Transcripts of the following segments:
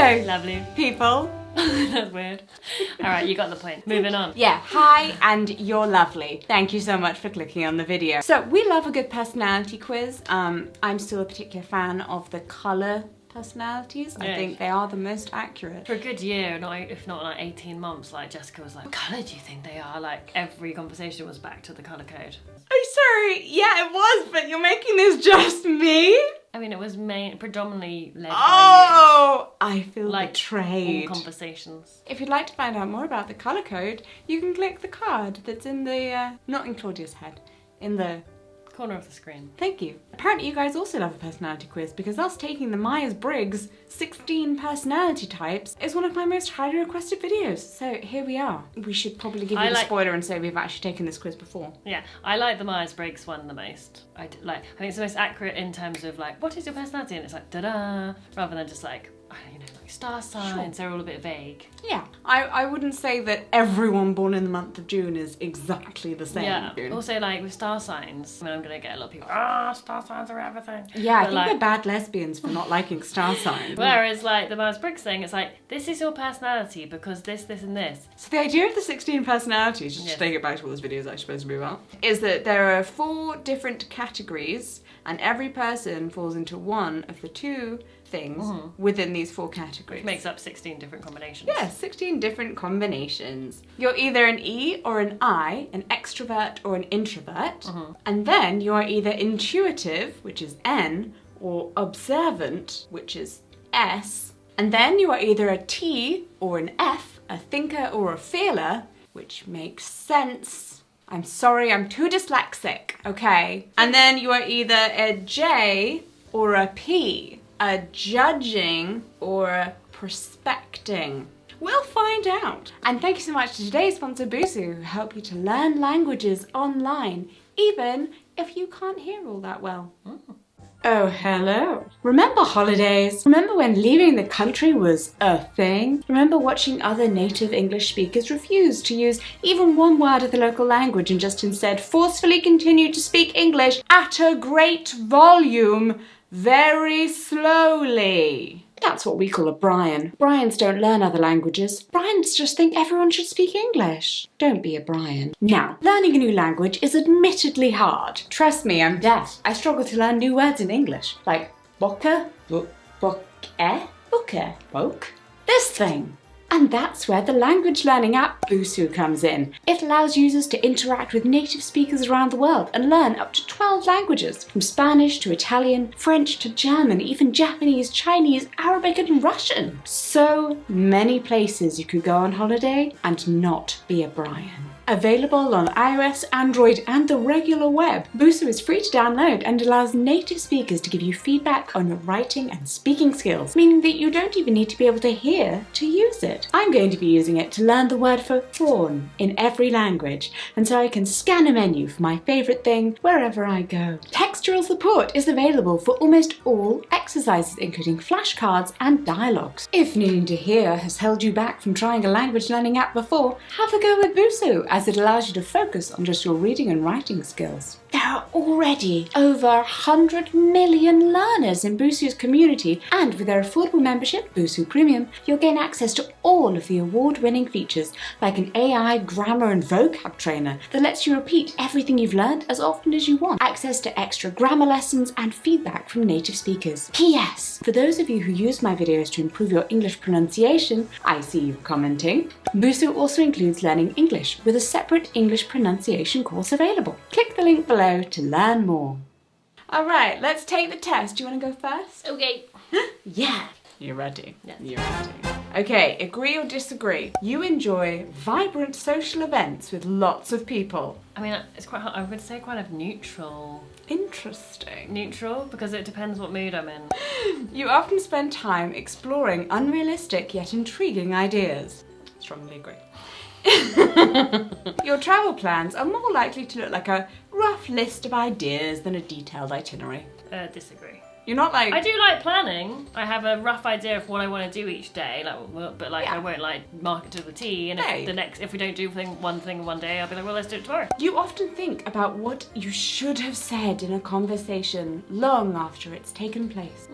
Hello, Lovely. people. That's weird. Alright, you got the point. Moving on. Yeah, hi, and you're lovely. Thank you so much for clicking on the video. So, we love a good personality quiz. I'm still a particular fan of the colour personalities. I think they are the most accurate. For a good year, if not like 18 months, like Jessica was like, what colour do you think they are? Like every conversation was back to the colour code. I'm sorry, yeah it was, but you're making this just me? I mean, it was predominantly led by Oh, I feel like betrayed. all conversations. If you'd like to find out more about the colour code, you can click the card that's in the, not in Claudia's head, in the corner of the screen. Thank you. Apparently you guys also love a personality quiz because us taking the Myers-Briggs 16 personality types is one of my most highly requested videos. So here we are. We should probably give you the spoiler and say we've actually taken this quiz before. Yeah, I like the Myers-Briggs one the most. I think it's the most accurate in terms of like, what is your personality? And it's like, da-da, rather than just like, you know, like star signs, they're all a bit vague. Yeah, I wouldn't say that everyone born in the month of June is exactly the same. Yeah, also like with star signs, I mean, I'm gonna get a lot of people, star signs are everything. Yeah, I think we're bad lesbians for not liking star signs. Whereas like the Myers-Briggs thing, it's like, this is your personality because this, and this. So the idea of the 16 personalities, just to take it back to what this video is actually supposed to be about, is that there are 4 different categories and every person falls into one of the 2 things within these 4 categories. Which makes up 16 different combinations. Yeah, 16 different combinations. You're either an E or an I, an extrovert or an introvert. And then you are either intuitive, which is N, or observant, which is S. And then you are either a T or an F, a thinker or a feeler, which makes sense. I'm sorry, I'm too dyslexic, okay? And then you are either a J or a P, a judging or a prospecting. We'll find out. And thank you so much to today's sponsor, Busu, who help you to learn languages online, even if you can't hear all that well. Oh, hello. Remember holidays? Remember when leaving the country was a thing? Remember watching other native English speakers refuse to use even one word of the local language and just instead forcefully continue to speak English at a great volume, very slowly? That's what we call a Brian. Brians don't learn other languages. Brians just think everyone should speak English. Don't be a Brian. Now, learning a new language is admittedly hard. Trust me, I'm deaf. I struggle to learn new words in English. Like, boka, booker, boke, this thing. And that's where the language learning app Busu comes in. It allows users to interact with native speakers around the world and learn up to 12 languages, from Spanish to Italian, French to German, even Japanese, Chinese, Arabic and Russian. So many places you could go on holiday and not be a Brian. Available on iOS, Android and the regular web, Busu is free to download and allows native speakers to give you feedback on your writing and speaking skills, meaning that you don't even need to be able to hear to use it. I'm going to be using it to learn the word for prawn in every language, and so I can scan a menu for my favourite thing wherever I go. Textual support is available for almost all exercises, including flashcards and dialogues. If needing to hear has held you back from trying a language learning app before, have a go with Busu, as it allows you to focus on just your reading and writing skills. There are already over 100 million learners in Busu's community, and with their affordable membership, Busu Premium, you'll gain access to all of the award-winning features, like an AI grammar and vocab trainer that lets you repeat everything you've learned as often as you want, access to extra grammar lessons and feedback from native speakers. P.S. For those of you who use my videos to improve your English pronunciation, I see you commenting, Busu also includes learning English with a separate English pronunciation course available. Click the link below to learn more. Alright, let's take the test. Do you want to go first? Okay. Yeah. You're ready? Yes. You're ready. Okay, agree or disagree? You enjoy vibrant social events with lots of people. I mean, it's quite hard. I would say kind of neutral. Interesting. Neutral, because it depends what mood I'm in. You often spend time exploring unrealistic yet intriguing ideas. Strongly agree. Your travel plans are more likely to look like a rough list of ideas than a detailed itinerary. Disagree. You're not like... I do like planning. I have a rough idea of what I want to do each day, but I won't like mark it to the T. And if we don't do one thing one day, I'll be like, well, let's do it tomorrow. You often think about what you should have said in a conversation long after it's taken place.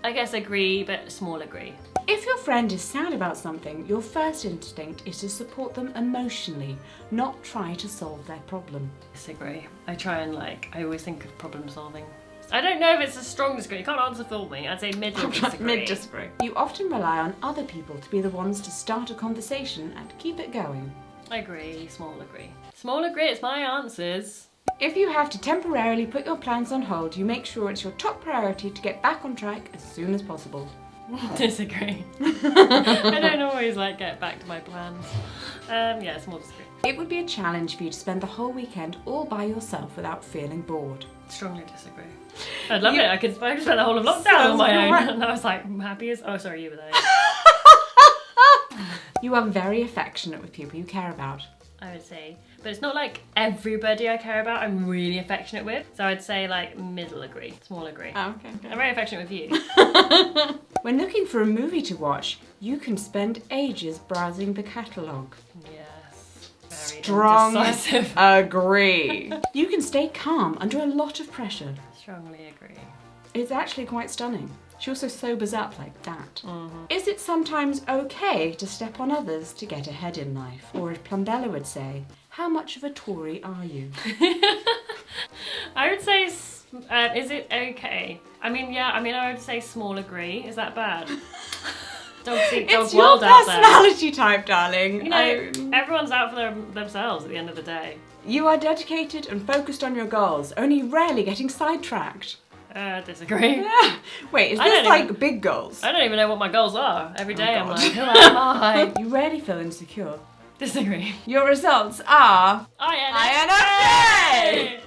I guess agree, but small agree. If your friend is sad about something, your first instinct is to support them emotionally, not try to solve their problem. Disagree. I try and I always think of problem solving. I don't know if it's a strong disagree. You can't answer for me. I'd say middle disagree. Mid-disagree. You often rely on other people to be the ones to start a conversation and keep it going. I agree. Small agree. Small agree, it's my answers. If you have to temporarily put your plans on hold, you make sure it's your top priority to get back on track as soon as possible. Disagree. I don't always get back to my plans. Yeah, small disagree. It would be a challenge for you to spend the whole weekend all by yourself without feeling bored. Strongly disagree. I'd love it. I could spend the whole of lockdown on my own. And I was I'm happy as... Oh, sorry, you were there. You are very affectionate with people you care about. I would say. But it's not everybody I care about I'm really affectionate with. So I'd say middle agree, small agree. Oh, okay. I'm very affectionate with you. When looking for a movie to watch, you can spend ages browsing the catalogue. Yes. Very Strong indecisive. agree. You can stay calm under a lot of pressure. Strongly agree. It's actually quite stunning. She also sobers up like that. Is it sometimes okay to step on others to get ahead in life? Or as Plumbella would say, how much of a Tory are you? I would say, is it okay? I would say small agree. Is that bad? Dogs eat dog It's your world out there. personality type, darling. Everyone's out for themselves at the end of the day. You are dedicated and focused on your goals, only rarely getting sidetracked. Disagree. Wait, is this big goals? I don't even know what my goals are. Every day I'm God. who am I? You rarely feel insecure. Disagree. Your results are... INFJ!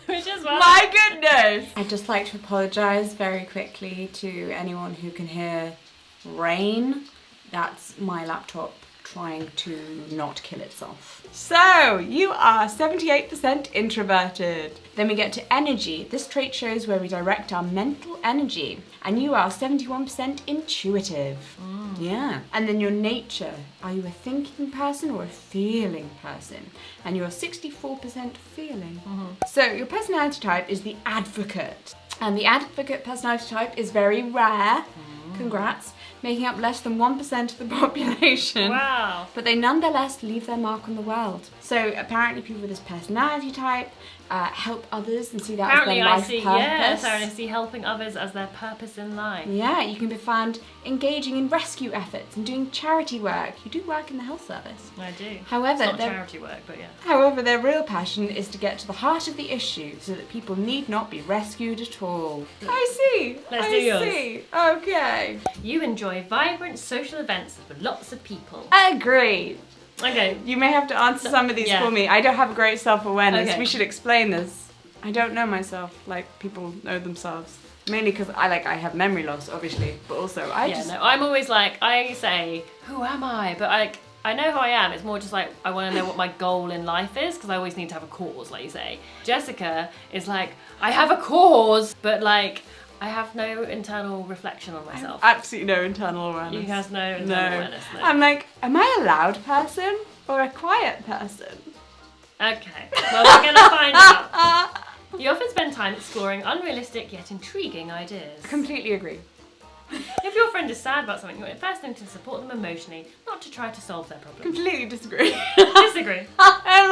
Which is what? My goodness! I'd just like to apologise very quickly to anyone who can hear rain. That's my laptop trying to not kill itself. So, you are 78% introverted. Then we get to energy. This trait shows where we direct our mental energy. And you are 71% intuitive. Yeah. And then your nature. Are you a thinking person or a feeling person? And you're 64% feeling. So, your personality type is the advocate. And the advocate personality type is very rare. Congrats. Making up less than 1% of the population. Wow. But they nonetheless leave their mark on the world. So apparently people with this personality type help others and see that as their life purpose. Yes, I see helping others as their purpose in life. Yeah, you can be found engaging in rescue efforts and doing charity work. You do work in the health service. I do. However, it's not charity work, but yeah. However, their real passion is to get to the heart of the issue so that people need not be rescued at all. I see. Let's do yours. See. Okay. You enjoy vibrant social events with lots of people. Agreed. Okay. You may have to answer some of these for me. I don't have a great self-awareness. Okay. We should explain this. I don't know myself like people know themselves. Mainly because I have memory loss, obviously, but also I'm always I say, who am I? But I know who I am. It's more just I want to know what my goal in life is because I always need to have a cause, like you say. Jessica is I have a cause, but I have no internal reflection on myself. Absolutely no internal awareness. You have no internal awareness. No. I'm am I a loud person or a quiet person? Okay, well we're going to find out. You often spend time exploring unrealistic yet intriguing ideas. Completely agree. If your friend is sad about something, you're first thing to support them emotionally, not to try to solve their problem. Completely disagree. Disagree. I'm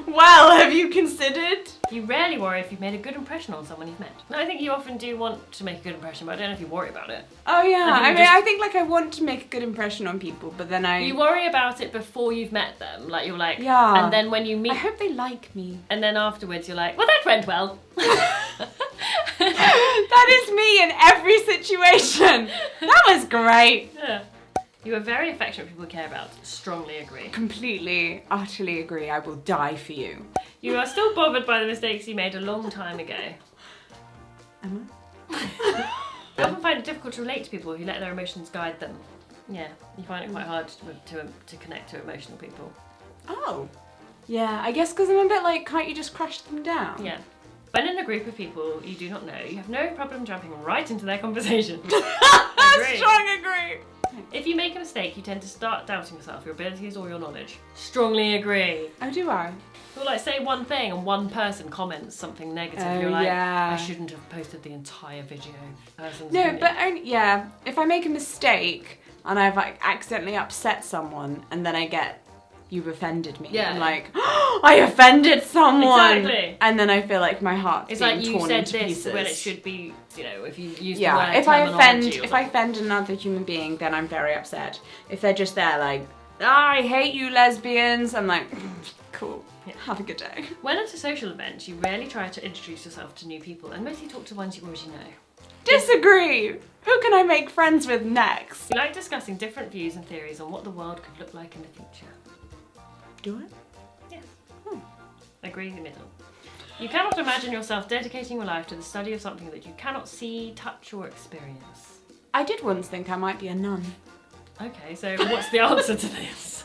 well, have you considered? You rarely worry if you've made a good impression on someone you've met. No, I think you often do want to make a good impression, but I don't know if you worry about it. Oh yeah, I think I want to make a good impression on people, but then You worry about it before you've met them. You're yeah. And then when you meet... I hope they like me. And then afterwards you're well, that went well. That is me in every situation. That was great. Yeah. You are very affectionate with people you care about. Strongly agree. Completely, utterly agree. I will die for you. You are still bothered by the mistakes you made a long time ago. Am I? You often find it difficult to relate to people who let their emotions guide them. Yeah, you find it quite hard to connect to emotional people. Oh. Yeah, I guess because I'm a bit can't you just crush them down? Yeah. When in a group of people you do not know, you have no problem jumping right into their conversation. Strong agree. If you make a mistake, you tend to start doubting yourself, your abilities or your knowledge. Strongly agree. Oh, do I? You'll like say one thing and one person comments something negative. Oh, You're like, yeah. I shouldn't have posted the entire video. Person's No, opinion. but only, yeah, if I make a mistake and I've like accidentally upset someone and then I get, you've offended me. Yeah. I'm like, oh, I offended someone. Exactly. And then I feel like my heart's It's being like you torn said into this pieces. when it should be, you know, if you use Yeah, the word if I terminology or offend another human being, then I'm very upset. If they're just there like, I hate you lesbians, I'm like, cool, have a good day. When at a social event, you rarely try to introduce yourself to new people and mostly talk to ones you already know. Disagree! Who can I make friends with next? You like discussing different views and theories on what the world could look like in the future. Do I? Yes. Agree in the middle. You cannot imagine yourself dedicating your life to the study of something that you cannot see, touch or experience. I did once think I might be a nun. Okay, so what's the answer to this?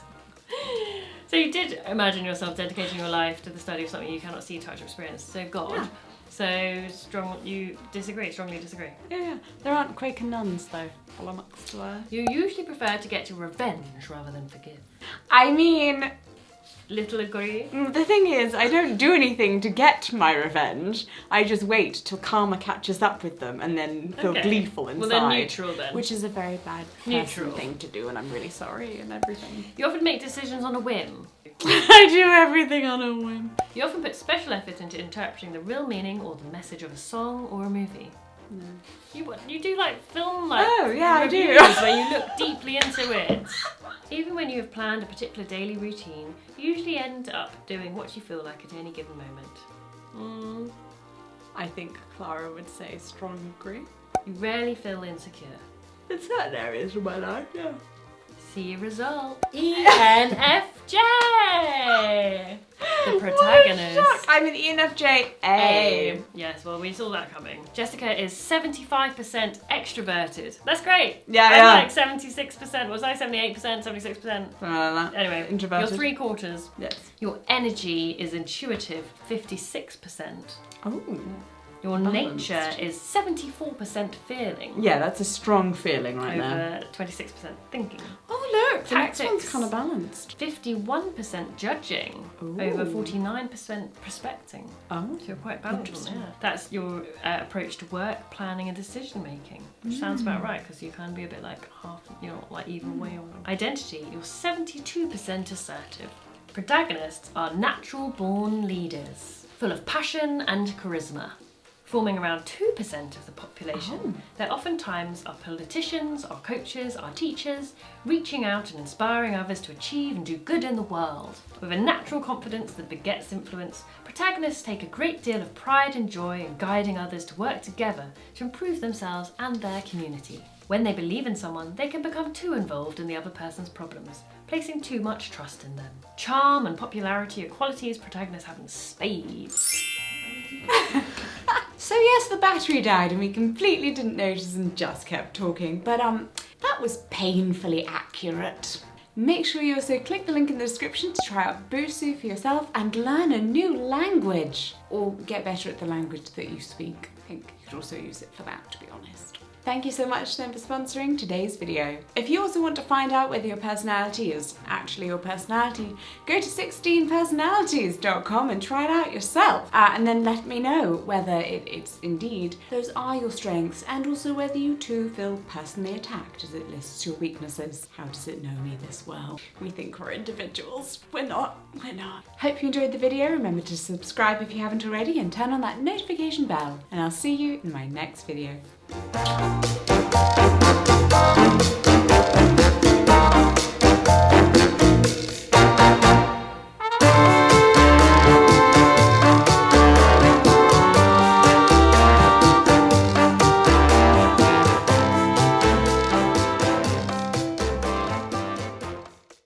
So you did imagine yourself dedicating your life to the study of something you cannot see, touch or experience. So God. Yeah. So you strongly disagree. Yeah. There aren't Quaker nuns though, all amongst swear. You usually prefer to get your revenge rather than forgive. I mean, Little agree. the thing is, I don't do anything to get my revenge. I just wait till karma catches up with them and then feel Okay. gleeful inside. Well, then neutral then. Which is a very bad Neutral. thing to do, and I'm really sorry and everything. You often make decisions on a whim. I do everything on a whim. You often put special effort into interpreting the real meaning or the message of a song or a movie. No. You do like film like Oh, yeah, I do. reviews where you look deeply into it. Even when you have planned a particular daily routine, you usually end up doing what you feel like at any given moment. I think Clara would say strong agree. You rarely feel insecure. In certain areas of my life, yeah. See result. ENFJ! The protagonist. What a shock. I'm an ENFJ A. Yes, well, we saw that coming. Jessica is 75% extroverted. That's great. Yeah, I'm yeah. like 76%. Was I 78%, 76%? Something like that. Anyway, Introverted. you're 3/4. Yes. Your energy is intuitive, 56%. Oh. Your Balanced. nature is 74% feeling. Yeah, that's a strong feeling right there. Over 26% thinking. Oh look, the next one's Tactics. kind of balanced. 51% judging. Ooh. Over 49% prospecting. Oh. So you're quite balanced. Interesting. Yeah. That's your approach to work, planning and decision making. Which sounds about right, because you can be a bit like half, you know, like either way. Identity, you're 72% assertive. Protagonists are natural born leaders, full of passion and charisma. Forming around 2% of the population, they oftentimes are politicians, are coaches, are teachers, reaching out and inspiring others to achieve and do good in the world. With a natural confidence that begets influence, protagonists take a great deal of pride and joy in guiding others to work together to improve themselves and their community. When they believe in someone, they can become too involved in the other person's problems, placing too much trust in them. Charm and popularity are qualities protagonists have in spades. So yes, the battery died and we completely didn't notice and just kept talking, but that was painfully accurate. Make sure you also click the link in the description to try out Busuu for yourself and learn a new language, or get better at the language that you speak. I think you could also use it for that, to be honest. Thank you so much to them for sponsoring today's video. If you also want to find out whether your personality is actually your personality, go to 16personalities.com and try it out yourself. And then let me know whether it's indeed those are your strengths, and also whether you too feel personally attacked as it lists your weaknesses. How does it know me this well? We think we're individuals. We're not. We're not. Hope you enjoyed the video. Remember to subscribe if you haven't already and turn on that notification bell. And I'll see you in my next video.